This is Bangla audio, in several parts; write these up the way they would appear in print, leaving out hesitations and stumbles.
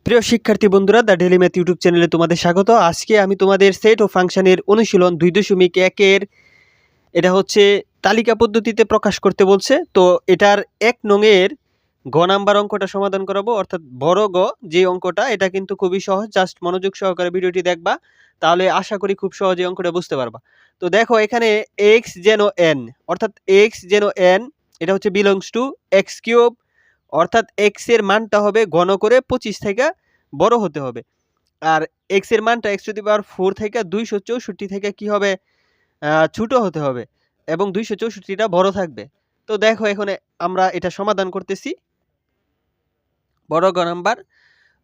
প্রিয় শিক্ষার্থী বন্ধুরা, দ্য ডেইলি ম্যাথ ইউটিউব চ্যানেলে তোমাদের স্বাগত। আজকে আমি তোমাদের সেট ও ফাংশনের অনুশীলন 2.1 এটা হচ্ছে তালিকা পদ্ধতিতে প্রকাশ করতে বলছে। তো এটার 1 নংয়ের গ নাম্বার অঙ্কটা সমাধান করাবো, অর্থাৎ বড় গ যে অঙ্কটা, এটা কিন্তু খুবই সহজ। জাস্ট মনোযোগ সহকারে ভিডিওটি দেখবা, তাহলে আশা করি খুব সহজে অঙ্কটা বুঝতে পারবা। তো দেখো এখানে x যেন n, অর্থাৎ x যেন n, এটা হচ্ছে বিলংস টু x কিউব, অর্থাৎ x এর মানটা হবে ঘন করে 25 থেকে বড় হতে হবে। আর x এর মানটা x টু দি পাওয়ার 4 থেকে 264 থেকে কি হবে, ছোট হতে হবে, এবং 264টা বড় থাকবে। তো দেখো এখানে আমরা এটা সমাধান করতেছি বড় গ নাম্বার।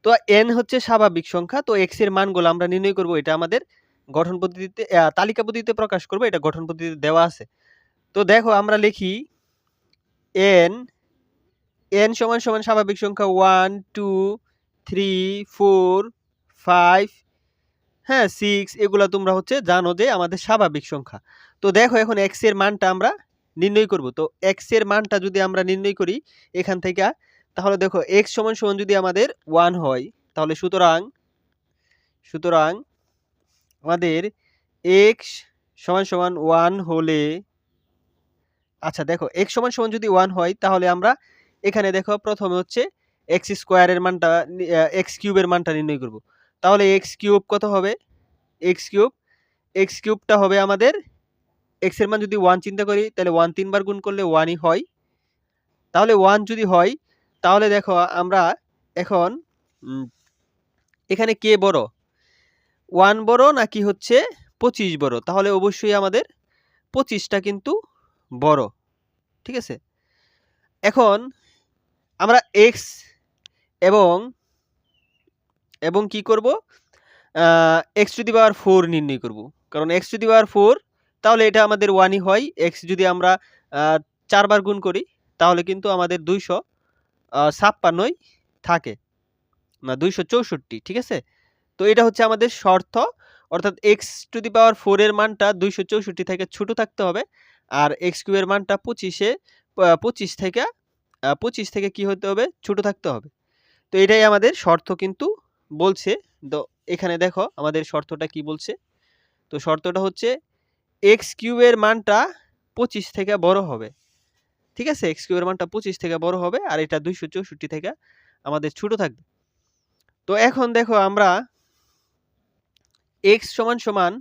তো n হচ্ছে স্বাভাবিক সংখ্যা, তো x এর মানগুলো আমরা নির্ণয় করব। এটা আমাদের গঠন পদ্ধতিতে তালিকা পদ্ধতিতে প্রকাশ করব, এটা গঠন পদ্ধতিতে দেওয়া আছে। তো দেখো আমরা লিখি n সমান সমান স্বাভাবিক সংখ্যা 1 2 3 4 5, হ্যাঁ 6, এগুলা তোমরা হচ্ছে জানো যে আমাদের স্বাভাবিক সংখ্যা। তো দেখো এখন x এর মানটা আমরা নির্ণয় করব। তো x এর মানটা যদি আমরা নির্ণয় করি এখান থেকে, তাহলে দেখো x সমান সমান যদি আমাদের 1 হয়, তাহলে সুতরাং আমাদের x সমান সমান 1 হলে, আচ্ছা দেখো x সমান সমান যদি 1 হয়, তাহলে আমরা এখানে দেখো প্রথমে হচ্ছে x স্কয়ারের মানটা, x কিউবের মানটা নির্ণয় করব। তাহলে x কিউব কত হবে, x কিউবটা হবে আমাদের, x এর মান যদি 1 চিন্তা করি, তাহলে 1 তিনবার গুণ করলে 1ই হয়। তাহলে 1 যদি হয়, তাহলে দেখো আমরা এখন এখানে কে বড়, 1 বড় নাকি হচ্ছে 25 বড়? তাহলে অবশ্যই আমাদের 25টা কিন্তু বড়, ঠিক আছে। এখন আমরা x এবং কি করব, x টু দি পাওয়ার 4 নির্ণয় করব। কারণ x টু দি পাওয়ার 4, তাহলে এটা আমাদের 1ই হয়। x যদি আমরা 4 বার গুণ করি, তাহলে কিন্তু আমাদের 256ই থাকে, না 264, ঠিক আছে। তো এটা হচ্ছে আমাদের শর্ত, অর্থাৎ x টু দি পাওয়ার 4 এর মানটা 264 থেকে ছোট থাকতে হবে, আর x কিউবের মানটা 25 থেকে কি হতে হবে, ছোট থাকতে হবে। তো এটাই আমাদের শর্ত কিন্তু বলছে। তো এখানে দেখো আমাদের শর্তটা কি বলছে। তো শর্তটা হচ্ছে x কিউবের মানটা 25 থেকে বড় হবে, ঠিক আছে। x কিউবের মানটা 25 থেকে বড় হবে, আর এটা 264 থেকে আমাদের ছোট থাকবে। তো এখন দেখো আমরা x সমান সমান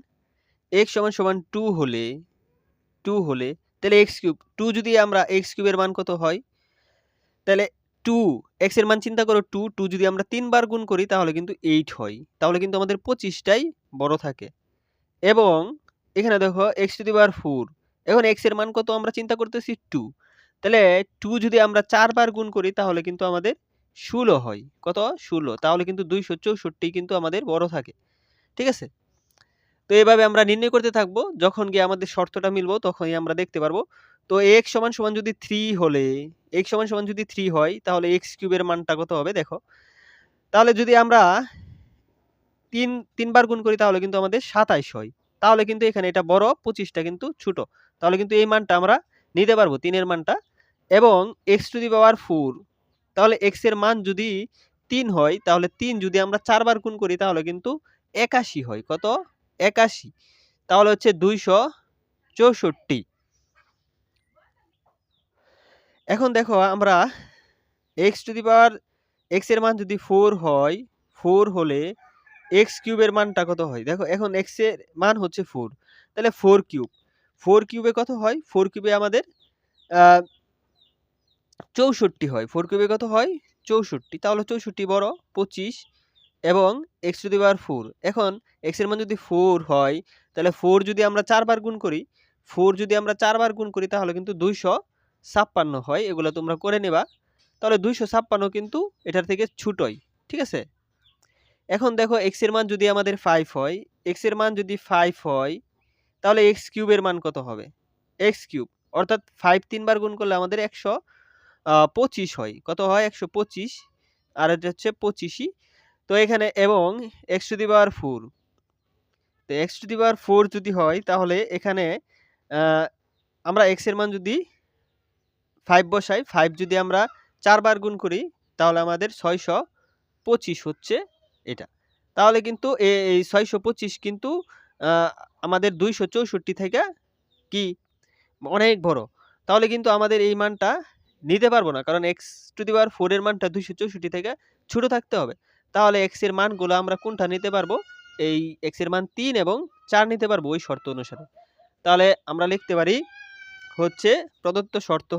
2 হলে তাহলে x কিউব 2, যদি আমরা x কিউবের মান কত হয়, তাহলে 2, x এর মান চিন্তা করো 2 যদি আমরা 3 বার গুণ করি, তাহলে কিন্তু 8 হয়। তাহলে কিন্তু আমাদের 25টাই বড় থাকে। এবং এখানে দেখো x টু দি পাওয়ার 4, এখন x এর মান কত আমরা চিন্তা করতেছি 2, তাহলে 2 যদি আমরা 4 বার গুণ করি, তাহলে কিন্তু আমাদের 16 হয়। কত, 16। তাহলে কিন্তু 264 কিন্তু আমাদের বড় থাকে, ঠিক আছে। তো এভাবে আমরা নির্ণয় করতে থাকবো, যখন গিয়ে আমাদের শর্তটা মিলবো তখনই আমরা দেখতে পারবো। তো x সমান সমান যদি 3 হলে, x সমান সমান যদি 3 হয়, তাহলে x কিউবের মানটা কত হবে দেখো। তাহলে যদি আমরা 3 বার গুণ করি, তাহলে কিন্তু আমাদের 27 হয়। তাহলে কিন্তু এখানে এটা বড়, 25টা কিন্তু ছোট। তাহলে কিন্তু এই মানটা আমরা নিতে পারবো, 3 এর মানটা। এবং x টু দি পাওয়ার 4, তাহলে x এর মান যদি 3 হয়, তাহলে 3 যদি আমরা 4 বার গুণ করি, তাহলে কিন্তু 81 হয়। কত, 81। তাহলে হচ্ছে 264। এখন দেখো আমরা x to the power, x এর মান যদি 4 হয়, 4 হলে x কিউবের মানটা কত হয় দেখো। এখন x এর মান হচ্ছে 4, তাহলে 4 কিউব, 4 কিউবে কত হয়, 4 কিউবে আমাদের 64 হয়। 4 কিউবে কত হয়, 64। তাহলে 64 বড় 25 এবং x টু দি পাওয়ার 4। এখন x এর মান যদি 4 হয়, তাহলে 4 যদি আমরা 4 বার গুণ করি, 4 যদি আমরা 4 বার গুণ করি, তাহলে কিন্তু 256 হয়। এগুলো তোমরা করে নেবা। তাহলে 256 কিন্তু এটার থেকে ছোটই, ঠিক আছে। এখন দেখো x এর মান যদি আমাদের 5 হয়, x এর মান যদি 5 হয়, তাহলে x কিউবের মান কত হবে, x কিউব, অর্থাৎ 5 3 বার গুণ করলে আমাদের 125 হয়। কত হয়, 125, আর এটা হচ্ছে 25ই। তো এখানে এবং x টু দি পাওয়ার 4, তো x টু দি পাওয়ার 4 যদি হয়, তাহলে এখানে আমরা x এর মান যদি 5 বসাই, 5 যদি আমরা 4 বার গুণ করি, তাহলে আমাদের 600 25 হচ্ছে এটা। তাহলে কিন্তু এই 625 কিন্তু আমাদের 264 থেকে কি অনেক বড়। তাহলে কিন্তু আমাদের এই মানটা নিতে পারবো না। কারণ x⁴ এর মানটা 264 থেকে ছোট থাকতে হবে। তাহলে x এর মানগুলো আমরা কোনটা নিতে পারবো? এই x এর মান 3 এবং 4 নিতে পারবো ওই শর্ত অনুসারে। তাহলে আমরা লিখতে পারি হচ্ছে প্রদত্ত শর্ত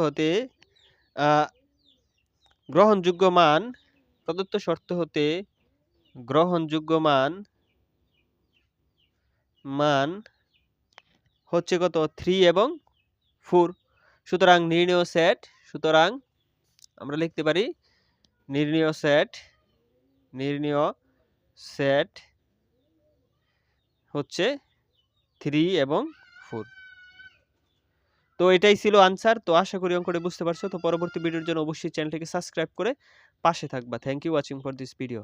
হতে আ গ্রহণযোগ্য মান হচ্ছে কত? 3 এবং 4। সুতরাং আমরা লিখতে পারি নির্ণেয় সেট হচ্ছে 3 এবং 4। তো এটাই ছিল আনসার। তো আশা করি অঙ্কটা বুঝতে পারছো। তো পরবর্তী ভিডিওর জন্য অবশ্যই চ্যানেলটিকে সাবস্ক্রাইব করে পাশে থাকবা। Thank you watching for this video.